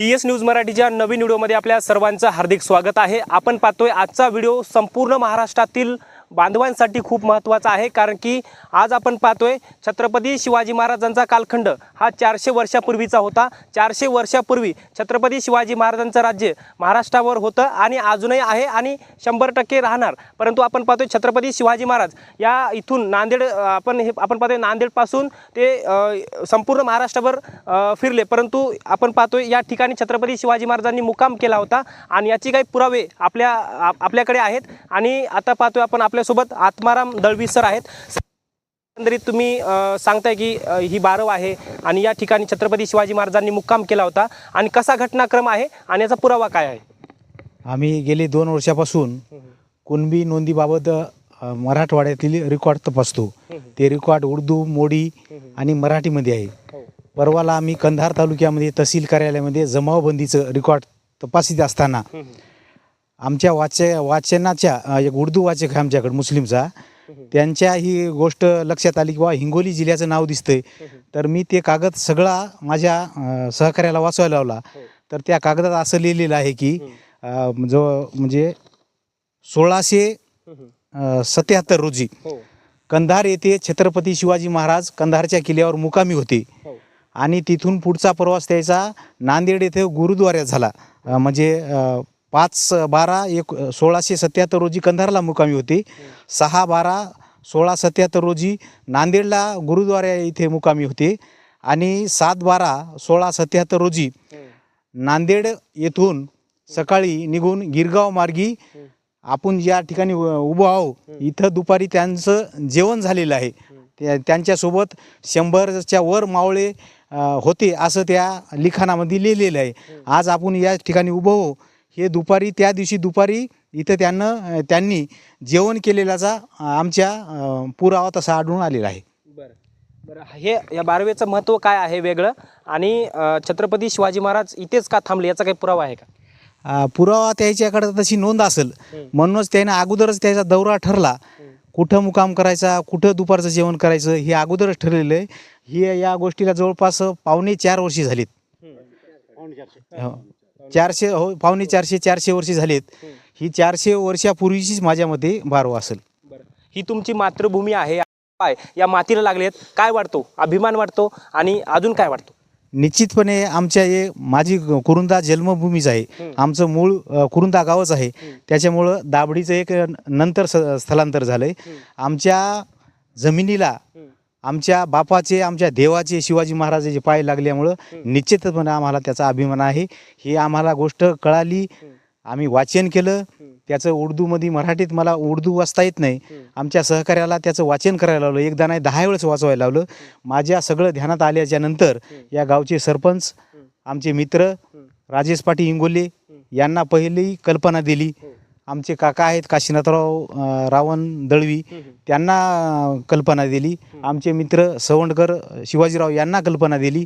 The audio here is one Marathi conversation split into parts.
TS न्यूज मराठीच्या नवीन व्हिडिओमध्ये आपल्या सर्वांचं हार्दिक स्वागत आहे। आपण पाहतोय आजचा व्हिडिओ संपूर्ण महाराष्ट्रातील बांधवांसाठी खूप महत्त्वाचा आहे, कारण की आज आपण पाहतोय छत्रपती शिवाजी महाराजांचा कालखंड हा 400 वर्षापूर्वीचा होता। 400 वर्षापूर्वी छत्रपती शिवाजी महाराजांचं राज्य महाराष्ट्रावर होतं आणि अजूनही आहे आणि 100% राहणार। परंतु आपण पाहतोय छत्रपती शिवाजी महाराज या इथून नांदेड आपण पाहतोय नांदेडपासून ते संपूर्ण महाराष्ट्रावर फिरले, परंतु आपण पाहतोय या ठिकाणी छत्रपती शिवाजी महाराजांनी मुक्काम केला होता आणि याची काही पुरावे आपल्याकडे आहेत। आणि आता पाहतोय आपण आपल्यासोबत आत्माराम दळवी सर आहेत। एकंदरीत तुम्ही सांगताय की ही बारव आहे आणि या ठिकाणी छत्रपती शिवाजी महाराजांनी मुक्काम केला होता आणि कसा घटनाक्रम आहे आणि याचा पुरावा काय आहे? आम्ही गेले 2 वर्षापासून कुणबी नोंदीबाबत मराठवाड्यातील रेकॉर्ड तपासतो। ते रेकॉर्ड उर्दू, मोडी आणि मराठीमध्ये आहे। परवाला आम्ही कंधार तालुक्यामध्ये तहसील कार्यालयामध्ये जमावबंदीचं रेकॉर्ड तपासित असताना आमच्या वाचनाच्या एक उर्दू वाचक आहे आमच्याकडे मुस्लिमचा, त्यांच्या ही गोष्ट लक्षात आली की बा हिंगोली जिल्ह्याचं नाव दिसतंय। तर मी ते कागद सगळा माझ्या सहकार्याला वाचवायला लावला। तर त्या कागदात असं लिहिलेलं आहे की जो म्हणजे 1677 रोजी कंधार येथे छत्रपती शिवाजी महाराज कंधारच्या किल्ल्यावर मुकामी होते आणि तिथून पुढचा प्रवास त्याचा नांदेड येथे गुरुद्वाऱ्यात झाला। म्हणजे 5/12/1677 रोजी कंधारला मुकामी होते, 6/12/1677 रोजी नांदेडला गुरुद्वारा इथे मुकामी होते आणि 7/12/1677 रोजी नांदेड येथून सकाळी निघून गिरगाव मार्गी आपण ज्या ठिकाणी उभं आहो इथं दुपारी त्यांचं जेवण झालेलं आहे। त्यांच्यासोबत 100च्या वर मावळे होते असं त्या लिखाणामध्ये लिहिलेलं आहे। आज आपण या ठिकाणी उभं हो हे दुपारी त्या दिवशी दुपारी इथं त्यांनी जेवण केलेल्याचा आमच्या पुरावा तसा आढळून आलेला आहे। बरं, हे या बारवेचं महत्त्व काय आहे वेगळं आणि छत्रपती शिवाजी महाराज इथेच का थांबले याचा काही पुरावा आहे का? पुरावा त्याच्याकडे तशी नोंद असेल म्हणूनच त्याने अगोदरच त्याचा दौरा ठरला, कुठं मुक्काम करायचा, कुठं दुपारचं जेवण करायचं हे अगोदरच ठरलेलं आहे। ही या गोष्टीला जवळपास 4.25 वर्षे झालीत। 400 हो 450 वर्षे झालीत। ही 400 वर्षापूर्वीचीच माझ्या मते बारव असेल। ही तुमची मातृभूमी आहे, या मातीला लागलेत, काय वाटतो? अभिमान वाटतो आणि अजून काय वाटतो? निश्चितपणे आमच्या हे माझी कुरुंदा जन्मभूमीच आहे, आमचं मूळ कुरुंदा गावच आहे, त्याच्यामुळं दाभडीचं एक नंतर स्थलांतर झालंय। आमच्या जमिनीला आमच्या बापाचे आमच्या देवाचे शिवाजी महाराजाचे पाय लागल्यामुळं निश्चितपणे आम्हाला त्याचा अभिमान आहे। ही आम्हाला गोष्ट कळाली, आम्ही वाचन केलं त्याचं उर्दूमध्ये, मराठीत मला उर्दू वाचता येत नाही, आमच्या सहकार्याला त्याचं वाचन करायला लावलं, एकदा नाही 10 वेळेस वाचवायला लावलं। माझ्या सगळं ध्यानात आल्याच्या नंतर या गावचे सरपंच आमचे मित्र राजेश पाटील इंगोले यांना पहिली कल्पना दिली। आमचे काका आहेत काशीनाथराव रावण दळवी, त्यांना कल्पना दिली। आमचे मित्र सवंडकर शिवाजीराव यांना कल्पना दिली।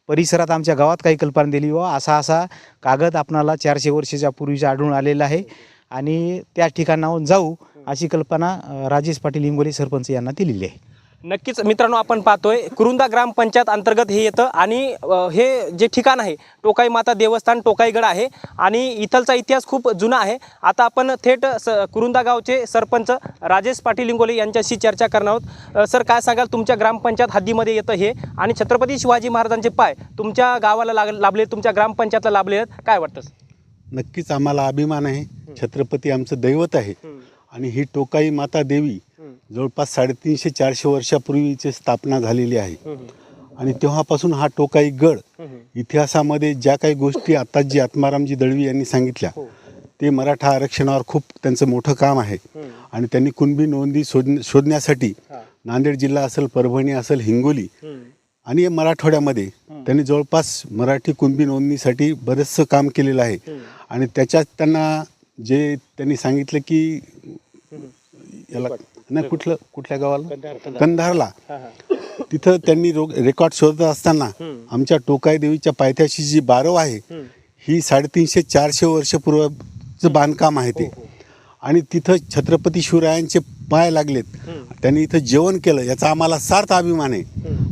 परिसरात आमच्या गावात काही कल्पना दिली व असा कागद आपणाला 400 वर्षाच्या पूर्वीचा आढळून आलेला आहे आणि त्या ठिकाणाहून जाऊ अशी कल्पना राजेश पाटील इंगोले सरपंच यांना दिलेली आहे। नक्कीच मित्रांनो, आपण पाहतोय कुरुंदा ग्रामपंचायत अंतर्गत हे येतं आणि हे जे ठिकाण आहे टोकाई माता देवस्थान टोकाईगड आहे आणि इथलचा इतिहास खूप जुना आहे। आता आपण थेट कुरुंदा गावचे सरपंच राजेश पाटील इंगोले यांच्याशी चर्चा करणार आहोत। सर, काय सांगाल, तुमच्या ग्रामपंचायत हद्दीमध्ये येतं हे आणि छत्रपती शिवाजी महाराजांचे पाय तुमच्या गावाला लाभले, तुमच्या ग्रामपंचायतला लाभले आहेत, काय वाटतं? नक्कीच आम्हाला अभिमान आहे, छत्रपती आमचं दैवत आहे आणि ही टोकाई माता देवी जवळपास 350-400 वर्षापूर्वीची स्थापना झालेली आहे आणि तेव्हापासून हा टोकाई गड इतिहासामध्ये ज्या काही गोष्टी आता जी आत्मारामजी दळवी यांनी सांगितल्या ते मराठा आरक्षणावर खूप त्यांचं मोठं काम आहे आणि त्यांनी कुणबी नोंदी शोधण्यासाठी नांदेड जिल्हा असेल, परभणी असेल, हिंगोली आणि मराठवाड्यामध्ये त्यांनी जवळपास मराठी कुणबी नोंदणीसाठी बरंचसं काम केलेलं आहे आणि त्याच्यात त्यांना जे त्यांनी सांगितलं की याला नाही कुठल्या गावाला कंधारला तिथं त्यांनी रेकॉर्ड शोधत असताना आमच्या टोकाई देवीच्या पायथ्याशी जी बारव आहे ही 350-400 वर्षापूर्वीचं बांधकाम आहे ते आणि तिथं छत्रपती शिवरायांचे पाय लागलेत, त्यांनी इथं जेवण केलं याचा आम्हाला सार्थ अभिमान आहे।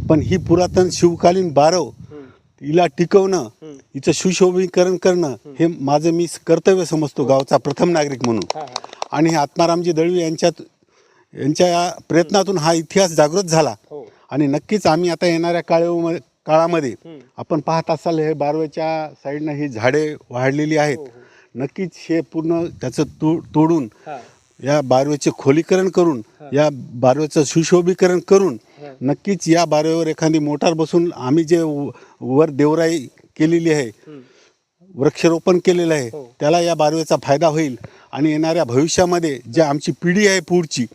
पण ही पुरातन शिवकालीन बारव हिला टिकवणं इथं सुशोभीकरण करणं हे माझं मी कर्तव्य समजतो गावचा प्रथम नागरिक म्हणून. आणि हे आत्मारामजी दळवी यांच्या प्रयत्नातून हा इतिहास जागृत झाला. आणि नक्कीच आम्ही आता येणाऱ्या काळामध्ये आपण पाहत असाल हे बारवेच्या साईडनं ही झाडे वाढलेली आहेत. नक्कीच हे पूर्ण त्याचं तोडून या बारवेचे खोलीकरण करून या बारवेचं सुशोभीकरण करून नक्कीच या बारवेवर एखादी मोटार बसून आम्ही जे वर देवराई केलेली आहे, वृक्षारोपण केलेलं आहे, त्याला या बारवेचा फायदा होईल. आणि येणाऱ्या भविष्यामध्ये जे आमची पिढी आहे पुढची,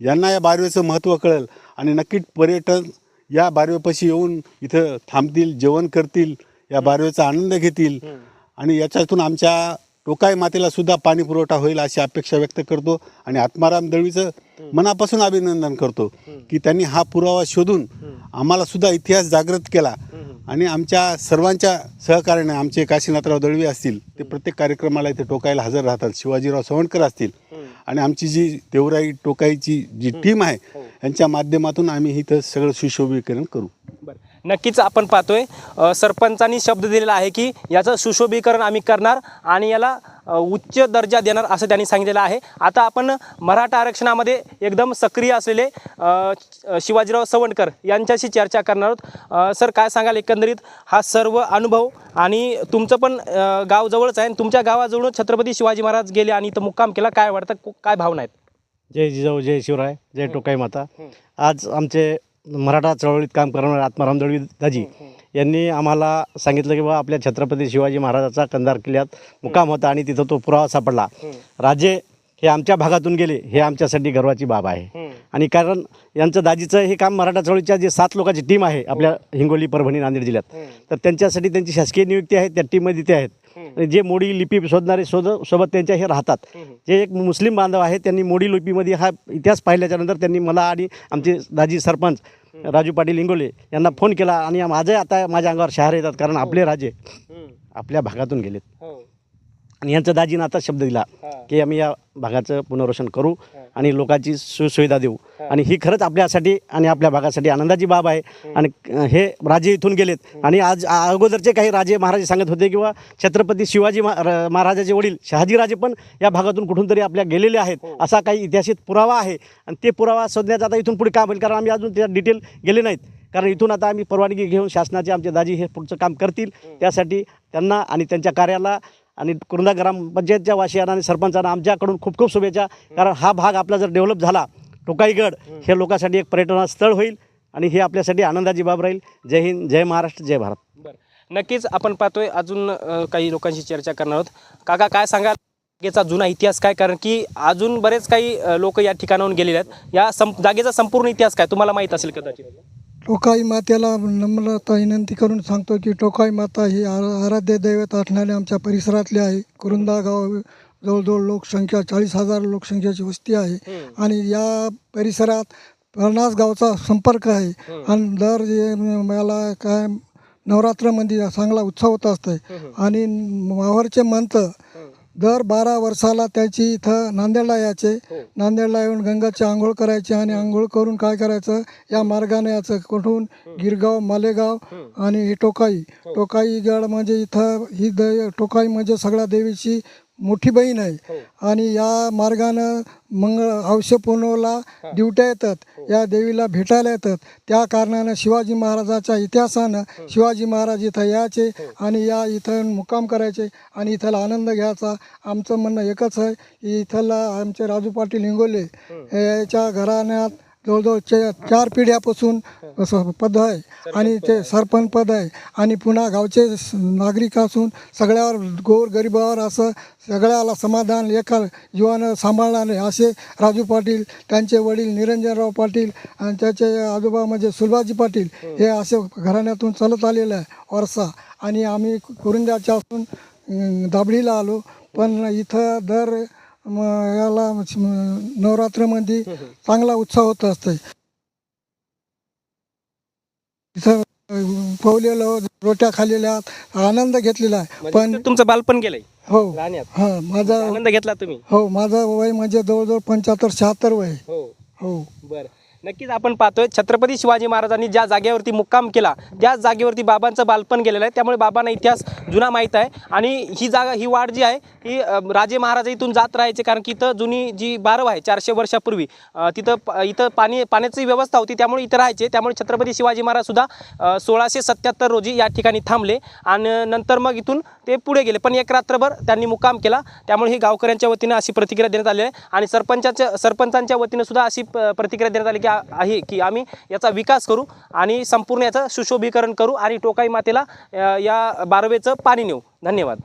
यांना या बारवेचं महत्त्व कळेल. आणि नक्कीच पर्यटन या बारवेपाशी येऊन इथं थांबतील, जेवण करतील, या बारवेचा आनंद घेतील. आणि याच्यातून आमच्या टोकाई मातेला सुद्धा पाणी पुरवठा होईल अशी अपेक्षा व्यक्त करतो. आणि आत्माराम दळवीचं मनापासून अभिनंदन करतो की त्यांनी हा पुरावा शोधून आम्हाला सुद्धा इतिहास जागृत केला. आणि आमच्या सर्वांच्या सहकार्याने आमचे काशीनाथराव दळवी असतील, ते प्रत्येक कार्यक्रमाला इथे टोकाईला हजर राहतात. शिवाजीराव सवंडकर असतील आणि आमची जी देवराई टोकाईची जी टीम आहे यांच्या माध्यमातून आम्ही इथं सगळं सुशोभीकरण करू. नक्कीच आपण पाहतोय सरपंचांनी शब्द दिलेला आहे की याचं सुशोभीकरण आम्ही करणार आणि याला उच्च दर्जा देणार असं त्यांनी सांगितलेलं आहे. आता आपण मराठा आरक्षणामध्ये एकदम सक्रिय असलेले शिवाजीराव सवंडकर यांच्याशी चर्चा करणार आहोत. सर, काय सांगाल एकंदरीत हा सर्व अनुभव? आणि तुमचं पण गाव जवळच आहे, तुमच्या गावाजवळून छत्रपती शिवाजी महाराज गेले आणि इथं मुक्काम केला. काय वाटतं, काय भावना आहेत? जय जिजाऊ, जय शिवराय, जय टोकाई माता. आज आमचे मराठा चळवळीत काम करणारे आत्माराम दळवी दाजी यांनी आम्हाला सांगितलं की बा आपल्या छत्रपती शिवाजी महाराजाचा कंधार किल्ल्यात मुक्काम होता आणि तिथं तो पुरावा सापडला. राजे हे आमच्या भागातून गेले, हे आमच्यासाठी गर्वाची बाब आहे. आणि कारण यांचं दाजीचं हे काम मराठा चळवळीच्या जे 7 लोकांची टीम आहे आपल्या हिंगोली, परभणी, नांदेड जिल्ह्यात, तर त्यांच्यासाठी त्यांची शासकीय नियुक्ती आहे, त्या टीममध्ये ते आहेत. जे मोडी लिपी शोधणारे सोबत त्यांच्या हे राहतात. जे एक मुस्लिम बांधव आहेत, त्यांनी मोडी लिपीमध्ये हा इतिहास पाहिल्याच्या नंतर त्यांनी मला आणि आमचे दाजी सरपंच राजू पाटील इंगोले यांना फोन केला. आणि माझं आता माझ्या अंगावर शहर येतात, कारण आपले राजे आपल्या भागातून गेलेत. आणि यांचं दाजीनं आता शब्द दिला की आम्ही या भागाचं पुनर्वसन करू आणि लोकांची सुविधा देऊ. आणि ही खरंच आपल्यासाठी आणि आपल्या भागासाठी आनंदाची बाब आहे. आणि हे राजे इथून गेलेत. आणि आज अगोदरचे काही राजे महाराज सांगत होते किंवा छत्रपती शिवाजी महाराजाचे वडील शहाजीराजे पण या भागातून कुठून तरी आपल्या गेलेले आहेत, असा काही ऐतिहासिक पुरावा आहे. आणि ते पुरावा शोधण्याचं आता इथून पुढे काम होईल, कारण आम्ही अजून त्या डिटेल गेले नाहीत. कारण इथून आता आम्ही परवानगी घेऊन शासनाचे आमचे दाजी हे पुढचं काम करतील. त्यासाठी त्यांना आणि त्यांच्या कार्याला आणि कुरुंदा ग्रामपंचायतच्या वासियांना आणि सरपंचांना आमच्याकडून खूप खूप शुभेच्छा. कारण हा भाग आपला जर डेव्हलप झाला, टोकाईगड हे लोकांसाठी एक पर्यटन स्थळ होईल आणि हे आपल्यासाठी आनंदाची बाब राहील. जय हिंद, जय महाराष्ट्र, जय भारत. नक्कीच आपण पाहतोय अजून काही लोकांशी चर्चा करणार आहोत. काका, काय सांगाल जागेचा जुना इतिहास काय? कारण की अजून बरेच काही लोक या ठिकाणाहून गेलेले आहेत. या जागेचा संपूर्ण इतिहास काय तुम्हाला माहीत असेल कदाचित. टोकाई मातेला नम्रता विनंती करून सांगतो की टोकाई माता ही आराध्य दैवत असणारे आमच्या परिसरातले आहे. कुरुंदा गाव जवळजवळ लोकसंख्या 40,000 लोकसंख्येची वस्ती आहे. आणि या परिसरात 50 गावचा संपर्क आहे. आणि दर मला काय नवरात्रामध्ये चांगला उत्सव होत असतो. आणि मावरचे मंत दर 12 वर्षाला त्याची इथं नांदेडला यायचे. नांदेडला येऊन गंगाची आंघोळ करायची आणि आंघोळ करून काय करायचं, या मार्गाने याचं कुठून गिरगाव, मालेगाव आणि ही टोकाई गड म्हणजे इथं ही टोकाई म्हणजे सगळ्या देवीची मोठी बहीण आहे. आणि या मार्गानं हौश पूर्णवला ड्युट्या येतात, या देवीला भेटायला येतात. त्या कारणानं शिवाजी महाराजाच्या इतिहासानं शिवाजी महाराज इथं यायचे आणि या इथं मुक्काम करायचे आणि इथला आनंद घ्यायचा. आमचं म्हणणं एकच आहे की इथला आमचे राजू पाटील इंगोले याच्या घराण्यात जवळजवळ 4 पिढ्यापासून पद आहे आणि ते सरपंच पद आहे. आणि पुन्हा गावचे नागरिक असून सगळ्यावर गोर गरिबावर असं सगळ्याला समाधान एका जीवानं सांभाळणारे असे राजू पाटील, त्यांचे वडील निरंजनराव पाटील आणि त्याचे आजोबा म्हणजे सुलभाजी पाटील हे असे घराण्यातून चालत आलेलं आहे वारसा. आणि आम्ही कुरुंद्याच्या असून दाबडीला आलो. पण इथं दर याला नवरात्रमध्ये चांगला उत्साह होत असतो. इथं पवलेलं, रोट्या खाल्लेल्या, आनंद घेतलेला आहे. पण तुमचं बालपण गेलंय? हो, राहण्यात हां, माझा आनंद घेतला तुम्ही? हो, माझं वय म्हणजे जवळजवळ 75-76 वय. हो हो. बरं. नक्कीच आपण पाहतोय छत्रपती शिवाजी महाराजांनी ज्या जागेवरती मुक्काम केला त्या जागेवरती बाबांचं बालपण गेलेलं आहे, त्यामुळे बाबांना इतिहास जुना माहीत आहे. आणि ही जागा, ही वाड जी आहे ही राजे महाराज इथून जात राहायचे, कारण की इथं जुनी जी बारव आहे 400 वर्षापूर्वी इथं पाण्याची व्यवस्था होती, त्यामुळे इथं राहायचे. त्यामुळे छत्रपती शिवाजी महाराज सुद्धा 1677 रोजी या ठिकाणी थांबले आणि नंतर मग इथून ते पुढे गेले, पण एक रात्रभर त्यांनी मुक्काम केला. त्यामुळे ही गावकऱ्यांच्या वतीनं अशी प्रतिक्रिया देण्यात आली आहे आणि सरपंचांच्या वतीनं सुद्धा अशी प्रतिक्रिया देण्यात आली आहे की आम्ही याचा विकास करू आणि संपूर्ण याचं सुशोभीकरण करू आणि टोकाई मातेला या बारवेचं पाणी नेऊ. धन्यवाद.